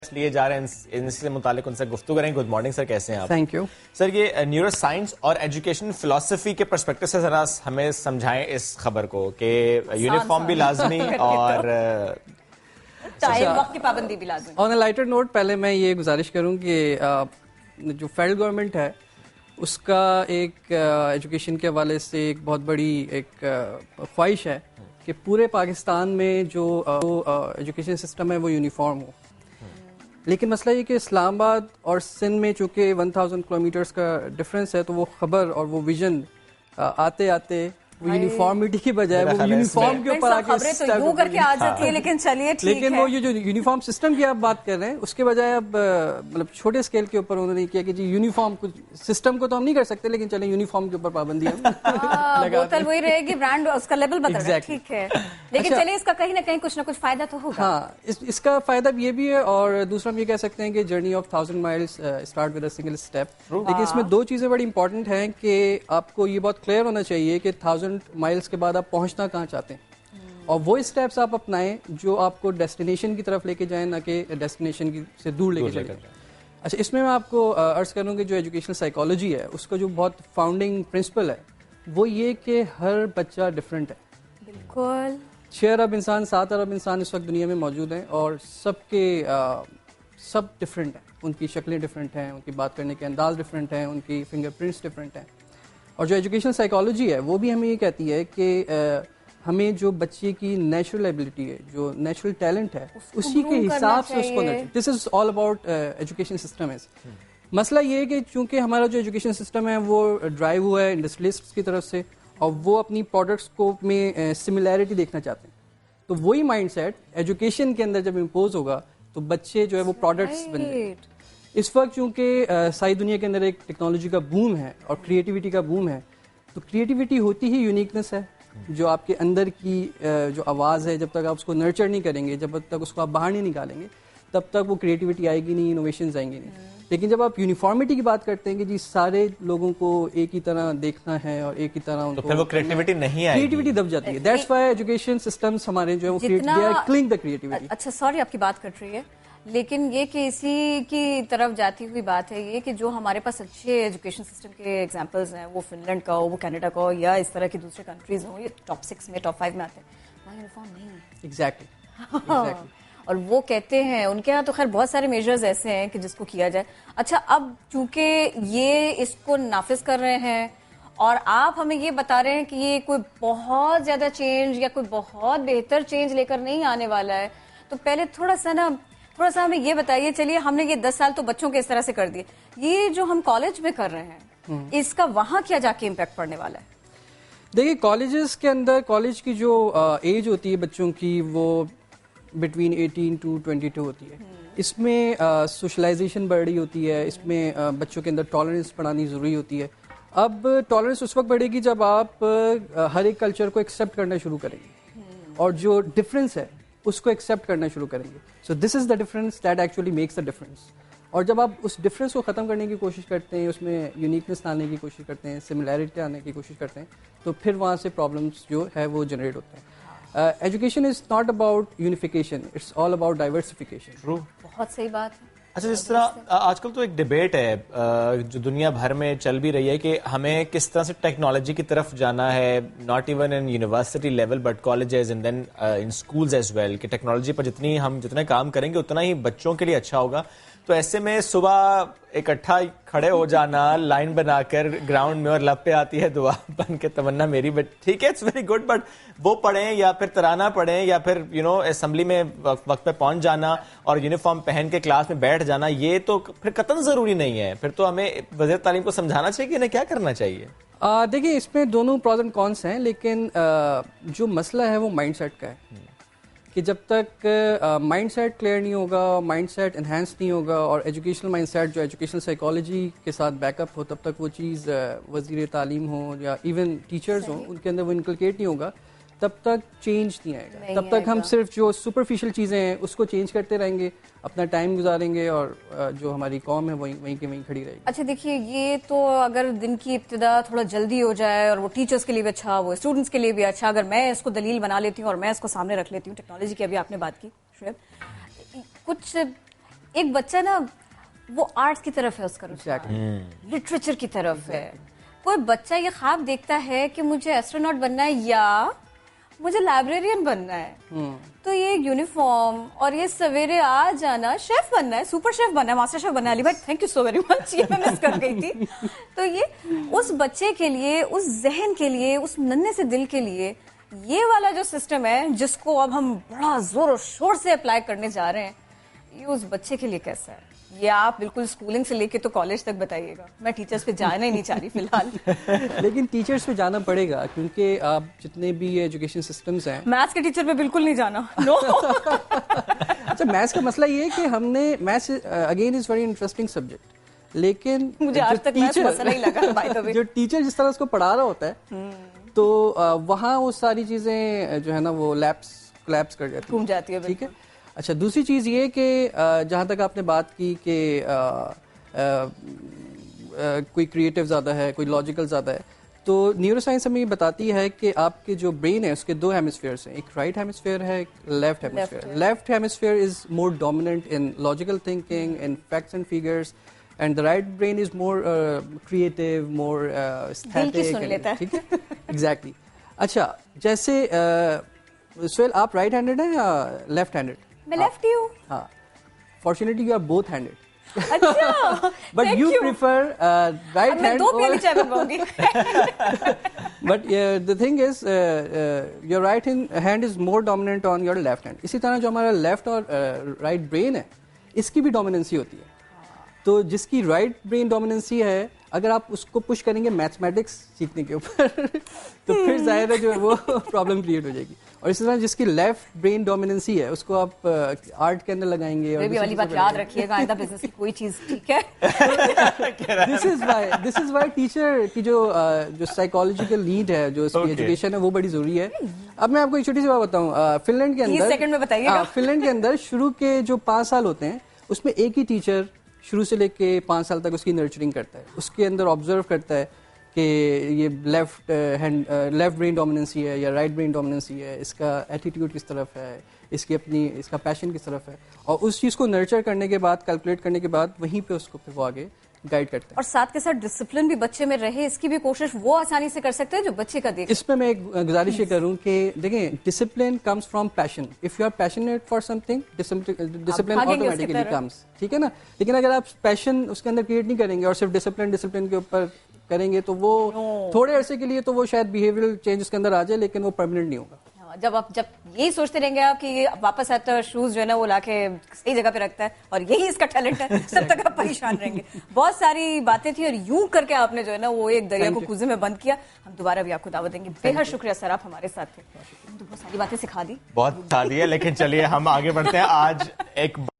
لیے جا رہے ہیں ان سے متعلق ان سے گفتگو کریں. گڈ مارننگ سر, کیسے ہیں آپ؟ Thank you sir. یہ نیورو سائنس اور ایجوکیشن فلسفی کے پرسپیکٹو سے ذرا ہمیں سمجھائیں اس خبر کو کہ یونیفارم بھی لازمی اور وقت کی پابندی بھی لازمی. آن اے لائٹر نوٹ, پہلے میں یہ گزارش کروں کہ جو فیڈرل گورنمنٹ ہے اس کا ایک ایجوکیشن کے حوالے سے ایک بہت بڑی ایک خواہش ہے کہ پورے پاکستان میں جو ایجوکیشن سسٹم ہے وہ یونیفارم ہو. لیکن مسئلہ یہ کہ اسلام آباد اور سندھ میں چونکہ 1000 کلومیٹرز کا ڈفرینس ہے تو وہ خبر اور وہ ویژن آتے آتے وہ یونیفارمٹی کی بجائے وہ یونیفارم کے اوپر آ کے لیکن وہ یہ جو یونیفارم سسٹم کی آپ بات کر رہے ہیں اس کے بجائے اب مطلب چھوٹے اسکیل کے اوپر انہوں نے کیا کہ جی یونیفارم سسٹم کو تو ہم نہیں کر سکتے لیکن چلیں یونیفارم کے اوپر پابندی بوتل وہی رہے گی, برانڈ اس کا لیبل بدل رہا ہے, ٹھیک ہے, لیکن چلیے اس کا کہیں نہ کہیں کچھ نہ کچھ فائدہ تو ہوگا. ہاں, اس کا فائدہ یہ بھی ہے اور دوسرا ہم یہ کہہ سکتے ہیں کہ journey of 1000 miles start with a single step. لیکن اس میں دو چیزیں بڑی امپورٹنٹ ہیں کہ آپ کو یہ بہت کلیئر ہونا چاہیے کہ 1000 مائلز کے بعد آپ پہنچنا کہاں چاہتے ہیں اور وہ اسٹیپس آپ اپنائیں جو آپ کو ڈیسٹینیشن کی طرف لے کے جائیں, نہ کہ ڈیسٹینیشن سے دور لے کے جائیں. اچھا, اس میں آپ کو عرض کروں کہ جو ایجوکیشنل سائیکالوجی ہے اس کا جو بہت فاؤنڈنگ پرنسپل ہے وہ یہ کہ ہر بچہ ڈفرینٹ ہے. بالکل 6 ارب انسان 7 ارب انسان اس وقت دنیا میں موجود ہیں اور سب ڈفرینٹ ہیں, ان کی شکلیں ڈفرینٹ ہیں, ان کی بات کرنے کے انداز ڈفرینٹ ہیں, ان کی فنگر پرنٹس ڈفرینٹ ہیں. اور جو ایجوکیشن سائیکالوجی ہے وہ بھی ہمیں یہ کہتی ہے کہ ہمیں جو بچے کی نیچرل ایبلٹی ہے, جو نیچرل ٹیلنٹ ہے, اسی کے حساب سے اس کو this is all about education system is. مسئلہ یہ ہے کہ چونکہ ہمارا جو ایجوکیشن سسٹم ہے وہ ڈرائیو ہوا ہے انڈسٹریلسٹ کی طرف سے اور وہ اپنی پروڈکٹس کو میں سملیرٹی دیکھنا چاہتے ہیں, تو وہی مائنڈ سیٹ ایجوکیشن کے اندر جب امپوز ہوگا تو بچے جو ہے وہ پروڈکٹس بن جائیں. اس وقت چونکہ ساری دنیا کے اندر ایک ٹیکنالوجی کا بوم ہے اور کریٹیوٹی کا بوم ہے, تو کریٹیوٹی ہوتی ہی یونیکنس ہے. جو آپ کے اندر کی جو آواز ہے جب تک آپ اس کو نرچر نہیں کریں گے, جب تک اس کو آپ باہر نہیں نکالیں گے تب تک وہ کریٹیوٹی آئے گی نہیں, انوویشنز آئیں گی نہیں. لیکن جب آپ یونیفارمٹی کی بات کرتے ہیں کہ جی سارے لوگوں کو ایک ہی طرح دیکھنا ہے اور ایک ہی طرح تو پھر وہ کریٹیوٹی نہیں آئے گی, کریٹیوٹی دب جاتی ہے. دیٹس وائی ایجوکیشن سسٹمز ہمارے جو ہے وہ کلنگ دا کریٹیوٹی. اچھا سوری آپ کی بات کٹ رہی ہے, لیکن یہ کہ اسی کی طرف جاتی ہوئی بات ہے یہ کہ جو ہمارے پاس اچھے ایجوکیشن سسٹم کے ایگزامپلز ہیں, وہ فن لینڈ کا ہو, وہ کینیڈا کا ہو, یا اس طرح کی دوسرے کنٹریز ہوں, یہ ٹاپ 6 میں ٹاپ 5 میں آتے ہیں, وہاں یونیفارم نہیں ہے. ایگزیکٹلی. اور وہ کہتے ہیں ان کے یہاں تو خیر بہت سارے میجرز ایسے ہیں کہ جس کو کیا جائے. اچھا, اب چونکہ یہ اس کو نافذ کر رہے ہیں اور آپ ہمیں یہ بتا رہے ہیں کہ یہ کوئی بہت زیادہ چینج یا کوئی بہت بہتر چینج لے کر نہیں آنے والا ہے, تو پہلے تھوڑا سا ہمیں یہ بتائیے. چلیے ہم نے یہ 10 سال تو بچوں کے اس طرح سے کر دیے, یہ جو ہم کالج میں کر رہے ہیں اس کا وہاں کیا جا کے امپیکٹ پڑنے والا ہے؟ دیکھیے کالجز کے اندر کالج کی جو ایج ہوتی ہے بچوں کی وہ بٹوین 18 to 22 ہوتی ہے. اس میں سوشلائزیشن بڑھ رہی ہوتی ہے, اس میں بچوں کے اندر ٹالرنس بڑھانی ضروری ہوتی ہے. اب ٹالرنس اس وقت بڑھے گی جب آپ ہر ایک کلچر کو ایکسیپٹ کرنا شروع کریں گے اور جو ڈفرینس ہے اس کو ایکسیپٹ کرنا شروع کریں گے. So this is the difference that actually makes the difference. اور جب آپ اس ڈفرینس کو ختم کرنے کی کوشش کرتے ہیں, اس میں یونیکنیس لانے کی کوشش کرتے ہیں, سملیرٹی آنے کی کوشش کرتے ہیں, تو پھر وہاں سے پرابلمس جو ہے وہ جنریٹ ہوتے ہیں. Education is not about unification, it's all about diversification. بہت صحیح بات ہے. اچھا, جس طرح آج کل تو ایک ڈیبیٹ ہے جو دنیا بھر میں چل بھی رہی ہے کہ ہمیں کس طرح سے ٹیکنالوجی کی طرف جانا ہے, not even in university level but colleges and then in schools as well, کہ ٹیکنالوجی پر جتنا کام کریں گے اتنا ہی بچوں کے لیے اچھا ہوگا. تو ایسے میں صبح اکٹھا کھڑے ہو جانا لائن بنا کر گراؤنڈ میں, اور لب پہ آتی ہے دعا بن کے تمنا میری, بٹ ٹھیک ہے اٹس ویری گڈ, بٹ وہ پڑھیں یا پھر ترانہ پڑھیں یا پھر اسمبلی میں وقت پہ پہنچ جانا اور یونیفارم پہن کے کلاس میں بیٹھ جانا, یہ تو پھر قطعاً ضروری نہیں ہے. پھر تو ہمیں وزیر تعلیم کو سمجھانا چاہیے کہ انہیں کیا کرنا چاہیے. دیکھیے اس میں دونوں پروز اینڈ کونس ہیں, لیکن جو مسئلہ ہے وہ مائنڈ سیٹ کا ہے کہ جب تک مائنڈ سیٹ کلیئر نہیں ہوگا, مائنڈ سیٹ انہینس نہیں ہوگا, اور ایجوکیشنل مائنڈ سیٹ جو ایجوکیشنل سائیکالوجی کے ساتھ بیک اپ ہو, تب تک وہ چیز وزیر تعلیم ہو یا ایون ٹیچرز ہوں ان کے اندر وہ انکلکیٹ نہیں ہوگا, تب تک چینج نہیں آئے گا. تب تک ہم صرف جو سپرفیشل چیزیں ہیں اس کو چینج کرتے رہیں گے, اپنا ٹائم گزاریں گے, اور جو ہماری قوم ہے وہیں کے وہیں کھڑی رہے گی. اچھا دیکھیے, یہ تو اگر دن کی ابتدا تھوڑا جلدی ہو جائے اور وہ ٹیچرز کے لیے بھی اچھا, وہ اسٹوڈنٹس کے لیے بھی اچھا, اگر میں اس کو دلیل بنا لیتی ہوں اور میں اس کو سامنے رکھ لیتی ہوں, ٹیکنالوجی کی ابھی آپ نے بات کی شعیب, کچھ ایک بچہ نا وہ آرٹس کی طرف ہے اس کا رجحان, لٹریچر کی طرف ہے. کوئی بچہ یہ خواب دیکھتا ہے کہ مجھے ایسٹروناٹ بننا ہے یا مجھے لائبریرین بننا ہے, تو یہ یونیفارم اور یہ سویرے آ جانا, شیف بننا ہے, سپر شیف بننا ہے, ماسٹر شیف بننا ہے. علی بھائی thank you so very much, یہ میں مس کر گئی تھی. تو یہ اس بچے کے لیے, اس ذہن کے لیے, اس ننھے سے دل کے لیے یہ والا جو سسٹم ہے جس کو اب ہم بڑا زور و شور سے اپلائی کرنے جا رہے ہیں, یہ اس بچے کے لیے کیسا ہے, یہ آپ بالکل اسکولنگ سے لے کے تو کالج تک بتائیے گا. میں ٹیچرز پہ جانا ہی نہیں چاہ رہی فی الحال. لیکن ٹیچرز پہ جانا پڑے گا کیونکہ آپ جتنے بھی ایجوکیشن سسٹمز ہیں, میتھس کے ٹیچر پہ بالکل نہیں جانا, نو. اچھا میتھس کا مسئلہ یہ ہے کہ ہم نے maths again is very interesting subject, لیکن مجھے آج تک میتھس مسئلہ ہی لگا بائی دی وے. جو ٹیچر جس طرح اس کو پڑھا رہا ہوتا ہے تو وہاں وہ ساری چیزیں جو ہے نا وہ کلیپس کر جاتی ہے. ٹھیک ہے. اچھا دوسری چیز یہ کہ جہاں تک آپ نے بات کی کہ کوئی کریٹو زیادہ ہے, کوئی لاجیکل زیادہ ہے, تو نیورو سائنس ہمیں یہ بتاتی ہے کہ آپ کے جو برین ہے اس کے 2 ہیمسفیئرس ہیں, ایک رائٹ ہیمسفیئر ہے, ایک left hemisphere. Left hemisphere is more dominant in logical thinking, in facts and figures, and the right brain is more creative, more aesthetic. ٹھیک ہے, exactly. اچھا جیسے سہیل آپ رائٹ ہینڈیڈ ہیں یا لیفٹ ہینڈیڈ؟ میں لیفٹ ہی ہوں. ہاں, fortunately you are both handed. اچھا but you prefer right hand. 2 پیالی چائے بنواؤں گی. But the thing is your right hand is more dominant on your left hand. اسی طرح جو ہمارا لیفٹ اور رائٹ برین ہے اس کی بھی ڈومیننسی ہوتی ہے. تو جس کی رائٹ برین ڈومیننسی ہے اگر آپ اس کو پش کریں گے میتھمیٹکس سیکھنے کے اوپر تو پھر ظاہر ہے جو ہے وہ پرابلم کریٹ ہو جائے گی. اور اسی طرح جس کی لیفٹ برین ڈومیننسی ہے اس کو آپ آرٹ کے اندر لگائیں گے. اور والی بات یاد رکھیے گا آئندہ بزنس کی کوئی چیز. ٹھیک ہے. دس از وائی ٹیچر کی جو سائیکالوجیکل نیڈ ہے, جو اس کی ایجوکیشن ہے, وہ بڑی ضروری ہے. اب میں آپ کو ایک چھوٹی سی بات بتاؤں. فن لینڈ کے اندر 30 سیکنڈ میں بتائیے گا. فن لینڈ کے اندر شروع کے جو 5 سال ہوتے ہیں اس میں ایک ہی ٹیچر شروع سے لے کے 5 سال تک اس کی نرچرنگ کرتا ہے, اس کے اندر آبزرو کرتا ہے کہ یہ لیفٹ برین ڈومیننسی ہے یا رائٹ برین ڈومیننسی ہے, اس کا ایٹیٹیوڈ کس طرف ہے, اس کا پیشن کس طرف ہے, اور اس چیز کو نرچر کرنے کے بعد, کیلکولیٹ کرنے کے بعد وہیں پہ اس کو پھر وہ آگے گائیڈ کرتے ہیں. اور ساتھ کے ساتھ ڈسپلن بھی بچے میں رہے, اس کی بھی کوشش وہ آسانی سے کر سکتے ہیں جو بچے کا دیکھ. اس میں ایک گزارش یہ کروں کہ دیکھیں discipline comes from passion. If you are passionate for something discipline automatically comes. ٹھیک ہے نا. لیکن اگر آپ پیشن اس کے اندر کریٹ نہیں کریں گے اور صرف ڈسپلن کے اوپر کریں گے تو وہ تھوڑے عرصے کے لیے تو وہ شاید بیہیویئرل چینج اس کے اندر آ جائے لیکن وہ پرماننٹ نہیں ہوگا. جب یہی سوچتے رہیں گے آپ کہ واپس آتا ہے شوز جو ہے نا وہ لا کے صحیح جگہ پہ رکھتا ہے اور یہی اس کا ٹیلنٹ ہے, تب تک آپ پریشان رہیں گے. بہت ساری باتیں تھی اور یوں کر کے آپ نے جو ہے نا وہ ایک دریا کو کوزے میں بند کیا. ہم دوبارہ بھی آپ کو دعوت دیں گے. بے حد شکریہ سر, آپ ہمارے ساتھ تھے. بہت ساری باتیں سکھا دی, بہت سکھا دی ہے. لیکن چلیے ہم آگے بڑھتے ہیں. آج ایک